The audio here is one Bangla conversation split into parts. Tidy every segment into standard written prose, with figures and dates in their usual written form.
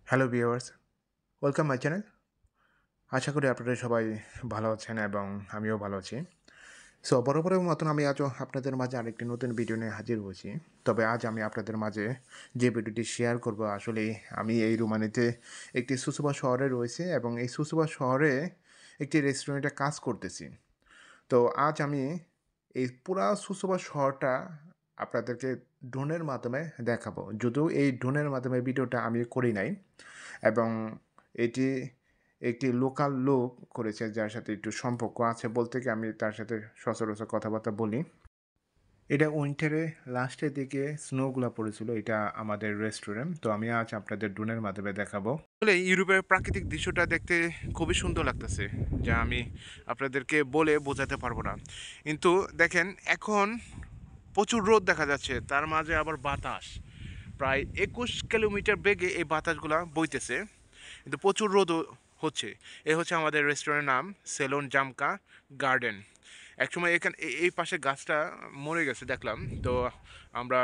Hello viewers, welcome my channel. আশা করি আপনারা সবাই ভালো আছেন এবং আমিও ভালো আছি। সো বরাবরের মতন আমি আজও আপনাদের মাঝে আরেকটি নতুন ভিডিও নিয়ে হাজির হয়েছি। তবে আজ আমি আপনাদের মাঝে যে ভিডিওটি শেয়ার করব আসলে আমি এই রোমানিতে একটি সুসুবা শহরে রয়েছি এবং এই সুসুবা শহরে একটি রেস্টুরেন্টে কাজ করতেছি। তো আজ আমি এই পুরা সুসুবা শহরটা আপনাদেরকে ড্রোনের মাধ্যমে দেখাবো। যদিও এই ড্রোনের মাধ্যমে ভিডিওটা আমি করি নাই এবং এটি একটি লোকাল লোক করেছে যার সাথে একটু সম্পর্ক আছে বলতে কি আমি তার সাথে সচরাচর কথাবার্তা বলি। এটা উইন্টারে লাস্টের দিকে স্নোগুলা পড়েছিল। এটা আমাদের রেস্টুরেন্ট। তো আমি আজ আপনাদের ড্রোনের মাধ্যমে দেখাবো। আসলে ইউরোপের প্রাকৃতিক দৃশ্যটা দেখতে খুবই সুন্দর লাগতেছে। যা আমি আপনাদেরকে বলে বোঝাতে পারবো না। কিন্তু দেখেন এখন প্রচুর রোদ দেখা যাচ্ছে। তার মাঝে আবার বাতাস। প্রায় ২১ কিলোমিটার বেগে এই বাতাসগুলা বইতেছে। কিন্তু প্রচুর রোদও হচ্ছে। এ হচ্ছে আমাদের রেস্টুরেন্টের নাম সেলন জামকা গার্ডেন। একসময় এখানে এই পাশে গাছটা মরে গেছে দেখলাম। তো আমরা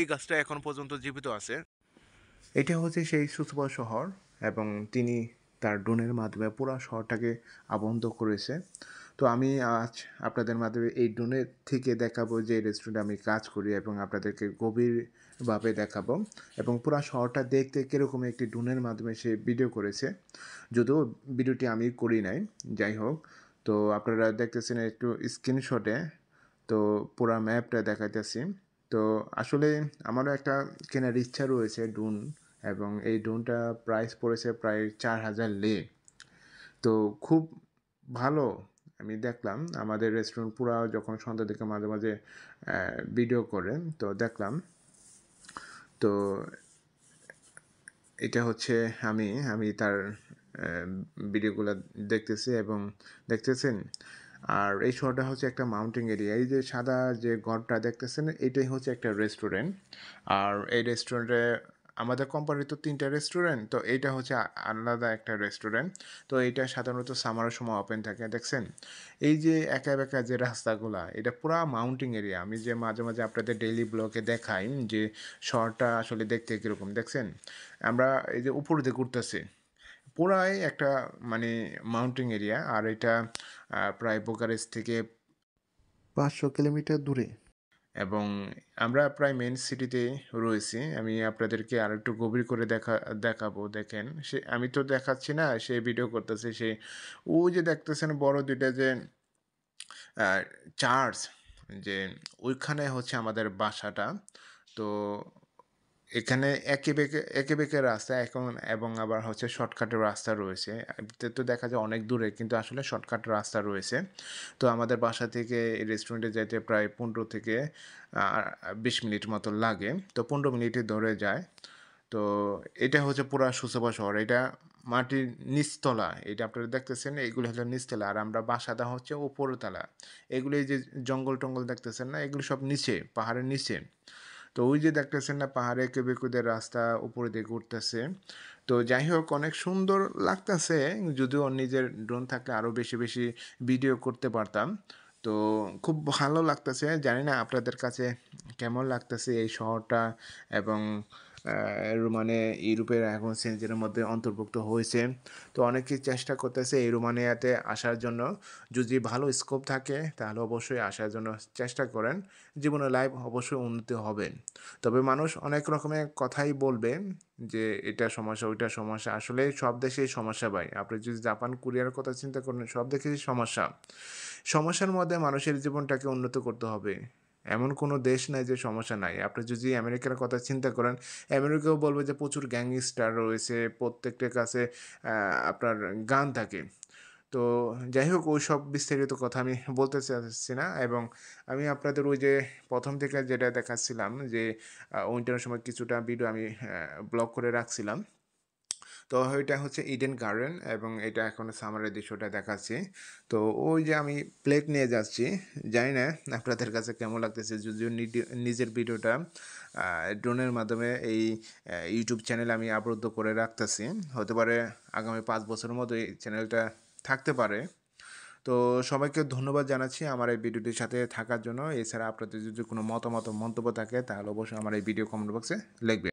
এই গাছটা এখন পর্যন্ত জীবিত আছে। এটা হচ্ছে সেই সুসবা শহর এবং তিনি তার ড্রোনের মাধ্যমে পুরা শহরটাকে আবদ্ধ করেছে। তো আমি আজ আপনাদের মাধ্যমে এই ড্রোনের থেকে দেখাবো যে রেস্টুরেন্টে আমি কাজ করি এবং আপনাদেরকে গভীরভাবে দেখাবো এবং পুরা শহরটা দেখতে কীরকম একটি ড্রোনের মাধ্যমে সে ভিডিও করেছে। যদিও ভিডিওটি আমি করি নাই, যাই হোক। তো আপনারা দেখতেছেন একটু স্ক্রিনশটে তো পুরা ম্যাপটা দেখাইতেছি। তো আসলে আমারও একটা কেনার ইচ্ছা রয়েছে ড্রোন এবং এই ড্রোনটা প্রাইস পড়েছে প্রায় ৪,০০০ লে। তো খুব ভালো আমি দেখলাম আমাদের রেস্টুরেন্ট পুরা যখন সন্ধ্যার দিকে মাঝে, মাঝে ভিডিও করে তো দেখলাম। তো এটা হচ্ছে আমি তার ভিডিওগুলা দেখতেছি এবং দেখতেছেন? আর এই শহরটা হচ্ছে একটা মাউন্টেন এরিয়া। এই যে সাদা যে ঘরটা দেখতেছেন, এটাই হচ্ছে একটা রেস্টুরেন্ট। আর এই রেস্টুরেন্টে আমাদের কোম্পানির তো ৩ টা রেস্টুরেন্ট। তো এইটা হচ্ছে আলাদা একটা রেস্টুরেন্ট। তো এইটা সাধারণত সামারের সময় ওপেন থাকে। দেখছেন? এই যে একা বেঁকা যে রাস্তাগুলা, এটা পুরা মাউন্টেন এরিয়া। আমি যে মাঝে, মাঝে আপনাদের ডেইলি ব্লগে দেখাই যে শহরটা আসলে দেখতে কিরকম, দেখছেন? আমরা এই যে উপর দিয়ে ঘুরতেছি। পুরাই একটা মানে মাউন্টেন এরিয়া আর এটা প্রায় বুকারেস্ট থেকে ৫০০ কিলোমিটার দূরে এবং আমরা প্রায় মেইন সিটিতে রয়েছি। আমি আপনাদেরকে আরেকটু গভীর করে দেখাবো। দেখেন, আমি তো দেখাচ্ছি না, সে ভিডিও করতেছে। ওই যে দেখতেছেন বড় ২ টা যে আ চার্চ যে ওইখানে হচ্ছে আমাদের বাসাটা। তো এখানে এঁকে বেঁকে রাস্তা এখন এবং আবার হচ্ছে শর্টকাটের রাস্তা রয়েছে। এমনিতে তো দেখা যায় অনেক দূরে কিন্তু আসলে শর্টকাট রাস্তা রয়েছে। তো আমাদের বাসা থেকে এই রেস্টুরেন্টে যাইতে প্রায় ১৫ থেকে আ ২০ মিনিট মতো লাগে। তো ১৫ মিনিটই ধরে যায়। তো এটা হচ্ছে পুরা সুসভা শহর। এটা মাটির নিচতলা। এটা আপনারা দেখতেছেন এগুলো হলো নিচতলা। আর আমরা বাসাটা হচ্ছে উপরতলা। এগুলো এই যে জঙ্গল-টঙ্গল দেখতেছেন না? এগুলো সব নিচে, পাহাড়ের নিচে। তো ওই যে দেখতেছেন না পাহাড়ে কেঁবে রাস্তা উপরে দিয়ে ঘুরতেছে। তো যাই হোক অনেক সুন্দর লাগতেছে। যদিও নিজের ড্রোন থাকলে আরো বেশি, বেশি ভিডিও করতে পারতাম। তো খুব ভালো লাগতেছে। জানি না আপনাদের কাছে কেমন লাগতেছে এই শহরটা এবং মানে ইউরোপের এখন সেনজেনের মধ্যে অন্তর্ভুক্ত হয়েছে। তো অনেকেই চেষ্টা করতেছে এই রোমানিয়াতে আসার জন্য। যদি ভালো স্কোপ থাকে তাহলে অবশ্যই আসার জন্য চেষ্টা করেন। জীবনের লাইফ অবশ্যই উন্নতি হবে। তবে মানুষ অনেক রকমের কথাই বলবে যে এটা সমস্যা, ওইটা সমস্যা। আসলে সব দেশেই সমস্যা ভাই। আপনি যদি জাপান, কোরিয়ার কথা চিন্তা করেন সব দেশেই সমস্যা। সমস্যার মধ্যে মানুষের জীবনটাকে উন্নত করতে হবে। এমন কোনো দেশ নাই যে সমস্যা নাই। আপনি যদি আমেরিকার কথা চিন্তা করেন, আমেরিকাও বলবে যে প্রচুর গ্যাংস্টার রয়েছে। প্রত্যেকটার কাছে আপনার গান থাকে। তো যাই হোক ওইসব বিস্তারিত কথা আমি বলতে চাচ্ছি না এবং আমি আপনাদের ওই যে ১ম থেকে যেটা দেখাচ্ছিলাম যে উইন্টারের সময় কিছুটা ভিডিও আমি ব্লগ করে রাখছিলাম। তো ওইটা হচ্ছে ইডেন গার্ডেন এবং এটা এখন সামারের দৃশ্যটা দেখাচ্ছি। তো ওই যে আমি প্লেট নিয়ে যাচ্ছি। জানি না আপনাদের কাছে কেমন লাগতেছে যদিও নিজের ভিডিওটা ড্রোনের মাধ্যমে এই ইউটিউব চ্যানেলে আমি আবদ্ধ করে রাখতেছি। হতে পারে আগামী ৫ বছরের মতো এই চ্যানেলটা থাকতে পারে। তো সবাইকে ধন্যবাদ জানাচ্ছি আমার এই ভিডিওটির সাথে থাকার জন্য। এছাড়া আপনাদের যদি কোনো মতামত ও মন্তব্য থাকে তাহলে অবশ্যই আমার এই ভিডিও কমেন্ট বক্সে লিখবেন।